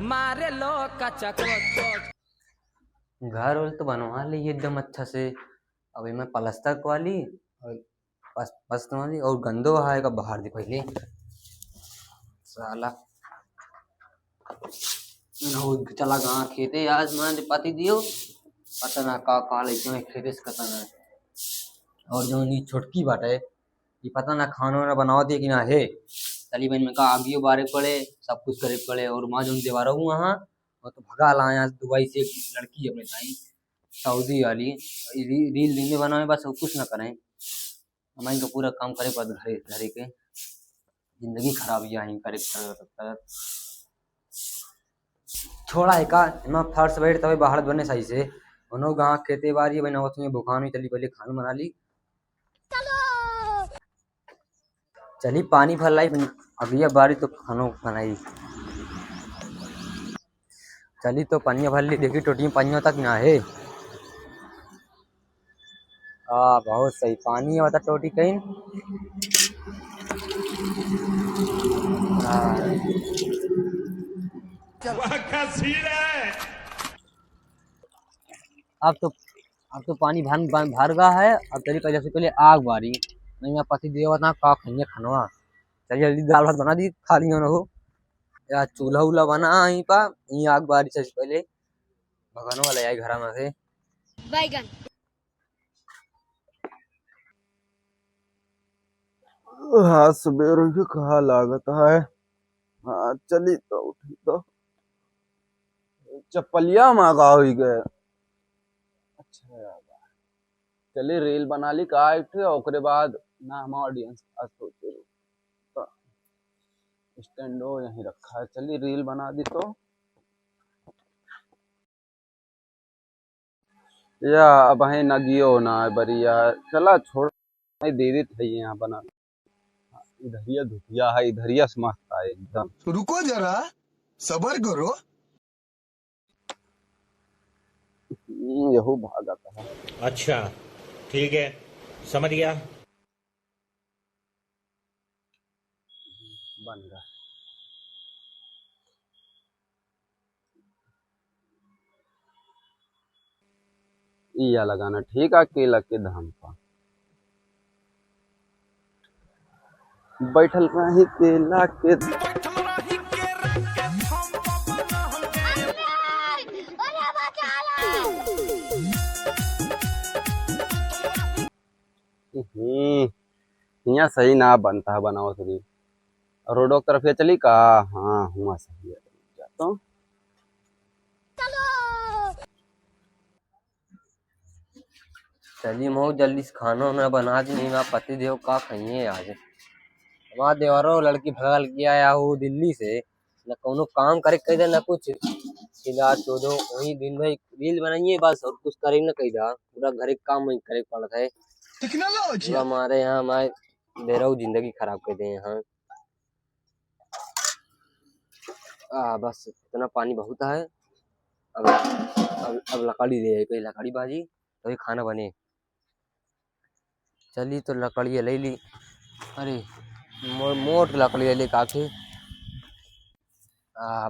मारे लो कचक। घर और तो बनवा ली एकदम अच्छा से। अभी मैं पलस्तर करवा ली और पस्त वाली और गंदो आएगा बाहर दे पहले साला चला गा खेते आज मैं पाती दियो पता ना का लेते हैं खेते से कता ना। और जो नी छोटकी बाट है ये पता ना खाना वाना बनावा दिए कि ना है। चली बहन में कहा आगियो बारे पड़े सब कुछ करे पड़े और माँ जो देवा रहूँ वहाँ और तो भगा ला यहाँ दुबई से एक लड़की अपने साई सऊदी वाली रील दिन में बनाए बस कुछ ना करें हमारे का पूरा काम करे पर घरे घरे के जिंदगी खराब यहाँ करे छोड़ा है का मैं फर्श बैठ तभी बाहर बने सही से उन्होंने गाँव खेते बारी बना उसमें बुखान हुई चली पहले खाना बना ली चली पानी भर लाई अभी अब बारी तो खाना बनाई चली तो पनिया भर ली देखी टोटी में पनिया तक ना है। बहुत सही पानी है बता टोटी कहीं। अब तो पानी भर गया है। अब चलिए पहले से पहले आग बारी नहीं मैं पति देवा ना का खइए खनवा चलिए जल्दी दाल भात बना दी खा लियो ना हो या चूल्हा उल्हा बना यहीं पा यहीं आग बारी से पहले भगवान वाला आई घर में से बैगन। हाँ सवेरे भी कहा लागत है। हाँ चली तो उठी तो चप्पलिया मांगा हुई गए। अच्छा चली रील बना ली का थे ओकरे बाद ना हम ऑडियंस पास होते तो स्टैंडो यहीं रखा है चली रील बना दी तो या अब है नगियो ना बढ़िया चला छोड़ दीदी थे यहाँ बना इधरिया धुतिया है इधरिया मस्त है एकदम। रुको जरा सबर करो। यहू भागता है। अच्छा ठीक है समझ गया। बन गया या लगाना ठीक है केला के धाम पर बैठल रही केला के यहाँ सही ना बनता है बनाओ सही रोडों की तरफ ये चली का। हाँ हुआ सही है जाता हूँ। चलिए मऊ जल्दी से खाना वाना बना दी नहीं मैं पति देव का खाइए आज वहाँ देवरो लड़की भगल गया आया वो दिल्ली से न कोनो काम करे कही ना कुछ सीधा चोदो वही दिन भर रील बनाइए बस और कुछ करे ना कही पूरा घर के काम वही करे पड़ता है पूरा हमारे यहाँ हमारे बेरो जिंदगी खराब कर दे यहाँ। बस इतना पानी बहुत है। अब लकड़ी ले कोई लकड़ी बाजी तभी तो खाना बने चली तो लकड़ी ले ली अरे मोट लकड़ी ले ली काफी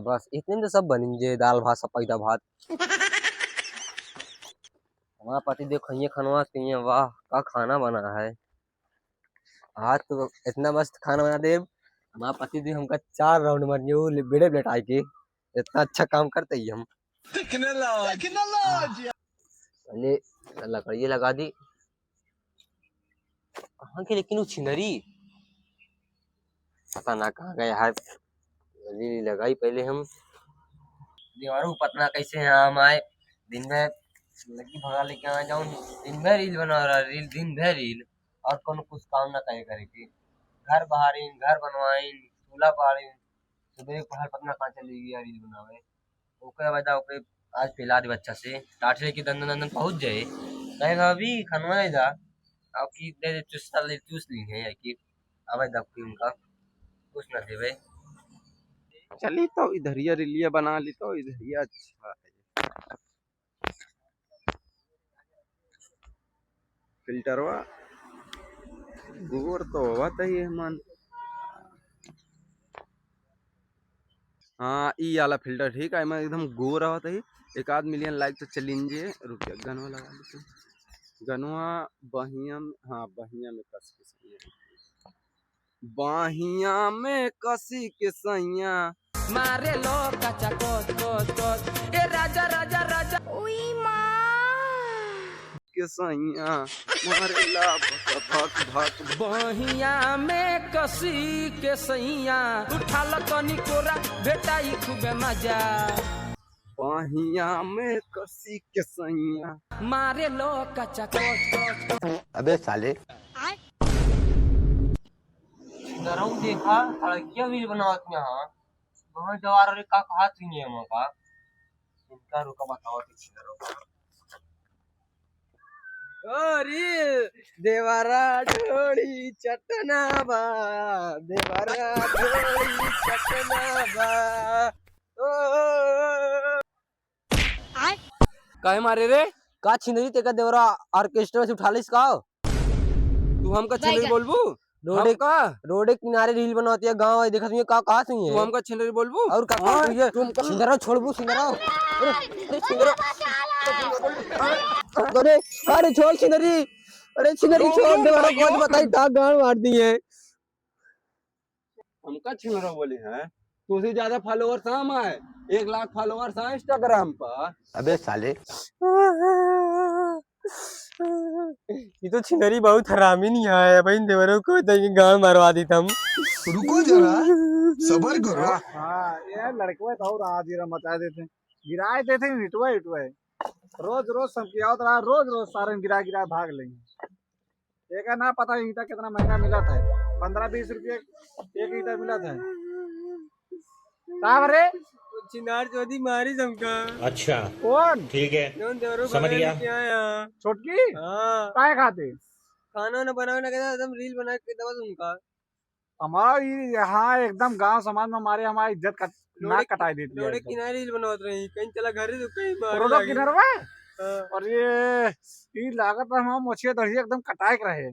बस इतने में तो सब बनेंगे दाल भात सपैदा भात हमारा पति देव खाइए खनवा कहिए वाह का खाना बना है आज तो इतना मस्त खाना बना दे हमारा पति देव हमका 4 राउंड मारिए बेड़े बैठाए के इतना अच्छा काम करते ही हम पहले लकड़ी लगा दी कहाँ के लेकिन वो छिनरी पता ना कहाँ गया है लगाई पहले हम दीवारों पतना कैसे हैं हम आए दिन में लड़की भगा लेके आ जाऊं दिन भर रील बना रहा रील दिन भर रील और कोनो कुछ काम ना करे करेगी घर बहारीन घर बनवाइन चूल्हा बाड़ीन सुबह पढ़ाई पतना कहाँ चली गई रील बनावे ओके बता ओके आज पिला दे बच्चा से टाटे की दंदन दंदन पहुंच जाए कहेगा अभी खनवा जा अब की दे चूस ली है कि अब दब उनका कुछ ना देवे चली तो इधरिया रिलिया बना ली तो इधरिया अच्छा है फिल्टरवा गोर तो होता ही है मन हाँ ई वाला फिल्टर ठीक है, मैं एकदम गोरा होता ही 1 आध मिलियन लाइक तो चलिए। रुकिए गनवा लगा लेते हैं। गनवा बहिया में, हाँ बहिया में कस के सैया, बहिया में कसी के सैया मारे लो कचा कोच कोच कोच ए राजा राजा राजा के सैया मारेला भक भक बहिया में कसी के सैया उठा लो तनी कोरा बेटा ई खूबे मजा बहिया में कसी के सैया। मारे लो कचा कोच कोच अबे साले दरऊ देखा सड़किया भी बनावत में। हाँ वहाँ जवार रे का कहा थी नहीं हम का इनका रुका बताओ किसी दरऊ अरे देवारा ढोड़ी चटना बा, देवारा ढोड़ी चटना बा। काहे मारे रे? का छिनरी ते का देवरा ऑर्केस्ट्रा से उठा लिस का तू हमका छिनरी बोलबू? रोडे का रोडे किनारे रील बनाती है गांव है देखा तुम का कहा सुई तू है हमका छिनरी बोलबू? और का तू ये सिंगरा छोड़बू सिंगरा अरे सिंगरा अरे छोड़ छिनरी अरे छिनरी छोड़ देवरा कौन बताई टाक गांड मार दी है। हमका छिनरा बोली है? तुझसे ज्यादा फॉलोअर्स हम है, 1 लाख फॉलोअर्स है इंस्टाग्राम पर। अबे साले ये तो छिनरी बहुत हरामी नहीं है भाई देवरों को गांड मारवा दी तुम। रुको जरा सबर करो। हाँ ये लड़के तो और आज मचा देते गिराए देते हिटवे हिटवे रोज रोज सब किया होता रोज रोज सारे गिरा गिरा भाग लेंगे। एक ना पता ईटा कितना महंगा मिला था, 15-20 रुपये एक ईटा मिला था। रे चिनार चौधरी मारी हमका। अच्छा कौन ठीक है समझ गया। छोटकी काय खाते खाना ना बनाने का एकदम रील बना के दबा उनका हमारा यहाँ एकदम गांव समाज में हमारे हमारी इज्जत का नाक कटाई देती है। किनारे रील बनवात रही कहीं चला घर तो कहीं रोडो किनारे और ये लागत है हम मछिया दही एकदम कटाए के रहे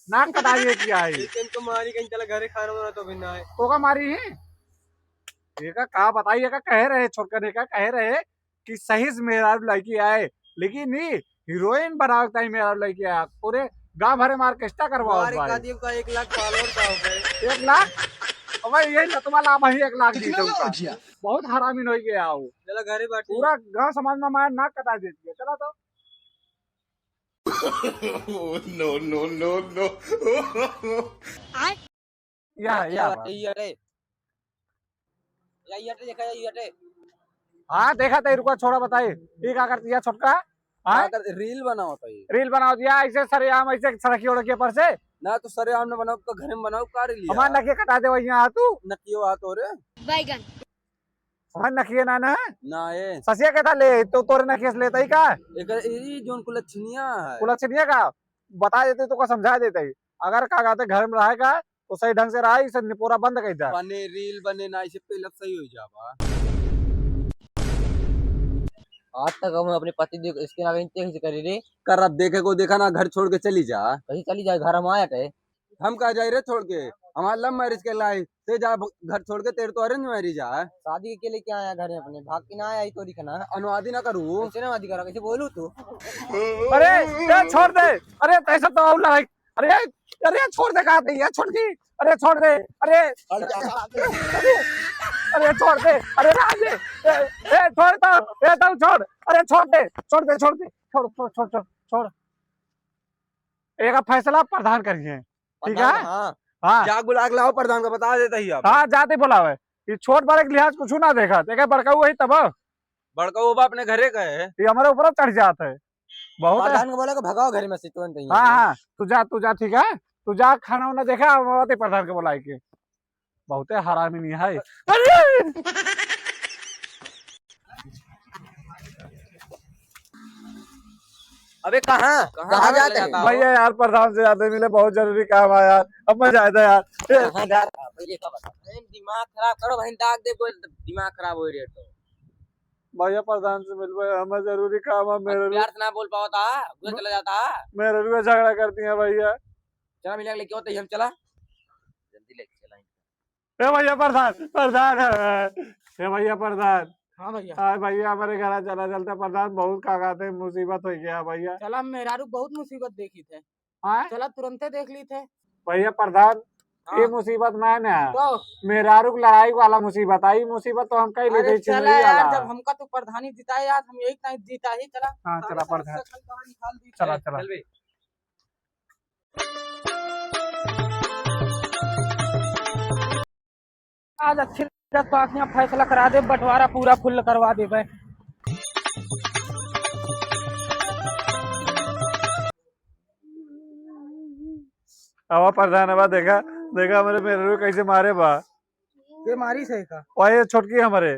नाक कटाई देती है। इनको मारी कहीं चला घरे खाना बना तो बिना है तो का मारी है ये का कहा बताइए का कह रहे छोटकर का कह रहे कि सही से मेरा लड़की आए लेकिन नहीं हीरोइन बनाता है मेरा लड़की आया पूरे गांव भरे मार केस्टा करवाओ भाई। 1 लाख फॉलोअर का हो गए 1 लाख अब यही नतमा लाभ ही 1 लाख दी तो बहुत हरामी हो गया वो चला घरे बैठ पूरा गांव समाज में मार नाक कटा देती है। चला तो नो नो नो नो या हाँ देखा था रुका छोड़ा बताइए ये क्या करती है छोटका रील बनाओ तो ये रील बनाओ दिया ऐसे सरे आम ऐसे सड़की उड़की पर से ना तो सरे आम ने बनाओ तो घर में बनाओ का रील हमारे नकिए कटा दे वही तू नकियो हाथ हो रे बैगन हमारे नकिए ना ना ये ससिया कहता ले तो तोरे नकिए से लेता ही का एक ई जोन कुलछनिया है कुलछनिया का बता देते तो का समझा देते ही अगर का कहते घर में रहेगा तो सही ढंग से रहा इसे पूरा बंद कर दे बने रील बने ना इसे पहले सही हो जावा। आज तक हम अपने पति देव इसके आगे कैसे करी रे कर अब देखे को देखा ना घर छोड़ के चली जा। कहीं चली जाए घर हम आया थे हम कहा जाए रे छोड़ के हमारा लव मैरिज के लाई ते जा घर छोड़ के तेरे तो अरेंज मैरिज है। शादी के लिए क्या आया घर में अपने भाग के ना आया तो दिखना अनुवादी ना करूँ कैसे ना वादी करा कैसे बोलू तू अरे छोड़ दे अरे पैसा तो और लगा अरे अरे छोड़ दे कहा है छोड़ दी अरे छोड़ दे अरे अरे छोड़ दे अरे राजे छोड़ तो छोड़ अरे छोड़ दे छोड़ दे छोड़ दे छोड़ छोड़ छोड़ छोड़ छोड़ एक फैसला प्रधान करिए ठीक है। हाँ जा गुलाग लाओ प्रधान को बता देता ही आप। हाँ जाते बोलावे ये छोट बड़े के लिहाज कुछ ना देखा देखा बड़का वही तब बड़का वो अपने घरे का है ये हमारे ऊपर चढ़ जाता है बहुत है। प्रधान को बोला कि भगाओ घर में से तुरंत हाँ हाँ तू जा ठीक है तू जा खाना वाना देखा प्रधान के बोला के बहुत हरामी नहीं है। अबे कहाँ जाते हैं भैया यार प्रधान से जाते मिले बहुत जरूरी काम है यार अब मैं जाता यार कहाँ जा ये का बता दिमाग खराब करो भाई दाग दे कोई दिमाग खराब हो रही है तो भैया प्रधान से मिल हमें जरूरी काम है मेरे प्यार से ना बोल पाओ था गुस्सा चला जाता मेरे भी झगड़ा करती है भैया चला मिला लेके होते हम चला जल्दी लेके चला भैया प्रधान प्रधान हे भैया प्रधान, हाँ भैया हाँ भैया हमारे घर चला चलता प्रधान, बहुत कागाते मुसीबत हो गया भैया। चला मेहरारू बहुत मुसीबत देखी थे, हाँ चला तुरंते देख ली थे। भैया प्रधान, हाँ। ये मुसीबत में ना तो मेहरारू की लड़ाई वाला मुसीबत आई, मुसीबत तो हम कहीं अरे लेते चला यार, जब हमका तो प्रधानी जीता यार, हम यही टाइम जीता ही। चला हाँ चला प्रधान, चला चला। आज अच्छी पाखियां फैसला करा दे, बंटवारा पूरा फुल करवा दे भाई। अब प्रधान अब देखा देखा हमारे मेहरारू कैसे मारे बा, ये मारी सही का और ये छोटकी हमारे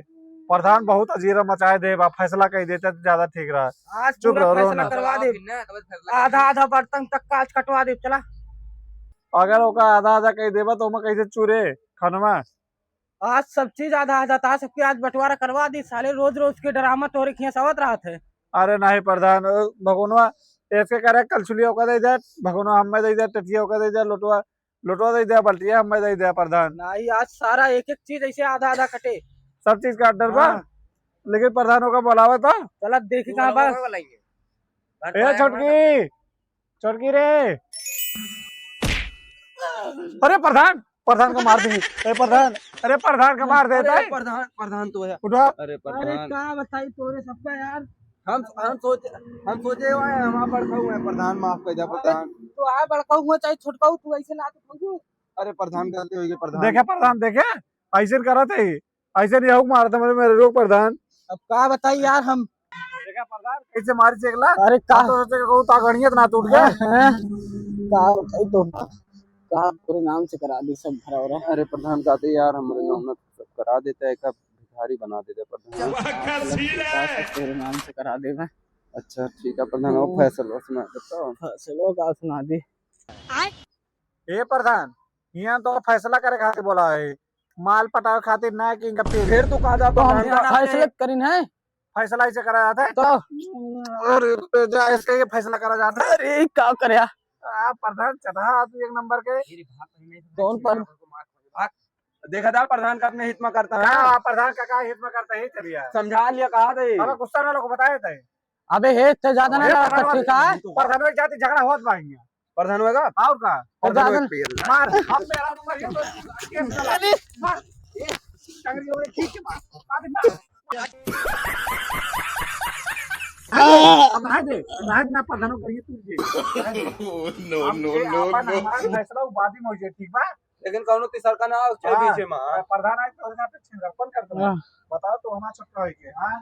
प्रधान बहुत अजीरा मचाए दे बा, फैसला कही देते तो ज्यादा ठीक रहा। आज चुप पूरा रहो, रो फैसला ना। करवा दे, आधा आधा बर्तन तक का आज कटवा दे। चला अगर ओका आधा आधा कही देबा तो हम कैसे चूरे खनवा। आज सब चीज आधा आधा था, सबके आज बंटवारा करवा दी। साले रोज रोज के ड्रामा तोरे खिया सवत रहा थे। अरे नहीं प्रधान, भगोनवा ऐसे करे कलछुलिया ओका दे दे, भगोनवा हमें दे दे, टटिया ओका दे दे, लोटवा लोटवा दे दे, बल्टिया हमें दे दे प्रधान। नहीं आज सारा एक एक चीज ऐसे आधा आधा कटे। सब चीज का डर बा, हाँ। लेकिन प्रधान ओका बोलावा था। चला देखी कहाँ बा। ए छोटकी छोटकी रे, अरे प्रधान प्रधान का मार देंगे। ए प्रधान, अरे प्रधान का मार देता है। प्रधान तो है। उठा, अरे अरे प्रधान, क्या बताई तोरे सबका यार। हम सोचे हुए हैं, हमारा बड़का हुआ है प्रधान, माफ कर जा प्रधान। तो आ बड़का हुआ चाहे छोटका हो, तू ऐसे ना तो अरे प्रधान गलती हुई है प्रधान। देखे प्रधान देखे ऐसे करा थे, ऐसे नहीं मारा था मेरे रोग प्रधान। अब क्या बताई यार हम। देखा प्रधान कैसे मारी चेकला। अरे का तो सोचे को तागणियत ना टूट गया। का बताई तो का पूरे नाम से करा दी सब भरा हो रहा। अरे प्रधान कहते यार हमारे गाँव में सब करा देता है, का भिखारी बना देते प्रधान। पूरे नाम से करा दे मैं। अच्छा ठीक है प्रधान, वो फैसला सुना देता हूँ। चलो का सुना दी। ए प्रधान, यहाँ तो फैसला करे खातिर बोला है, माल पटावे खातिर ना कि इनका फिर तू कहा जा तो हम फैसले करीन है फैसला ऐसे करा जाता है। तो अरे जा इसके ये फैसला करा जाता है। अरे क्या करे प्रधान चढ़ा तू एक नंबर के। कौन पर देखा था प्रधान का अपने हित में करता है। हाँ, प्रधान का हित में करता ही चलिए। समझा लिया, कहा थे। अब गुस्सा वालों को बताए थे। अबे हे ते ज्यादा ना लगा ठीक है। प्रधान में जाति झगड़ा होत बाई प्रधान होगा और का और ज्यादा मार हम मेरा नंबर ये तो केस चला मार टंगरी ओए खींच के मार आदि मार। अब राज ना प्रधानों करिए तुझे No, no, no, no. फैसला वादी मौजे ठीक बा। लेकिन कौन तीसर का ना उसके पीछे में प्रधान आज तो पे छिंदरपन करता है। बताओ तो हमारा छुट्टा है के। हां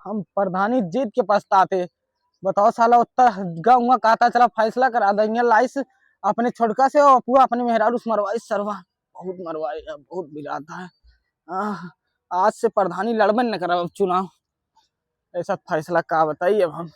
हम प्रधानी जीत के पछताते। बताओ साला उत्तर गाँव कहता चला फैसला करा देंगे लाइस अपने छोटका से और पूरा अपने मेहरारू से मरवाई सरवा बहुत मरवाई है, बहुत बिगाता है। आज से प्रधानी लड़बन न करा चुनाव, ऐसा फैसला का बताइए अब हम।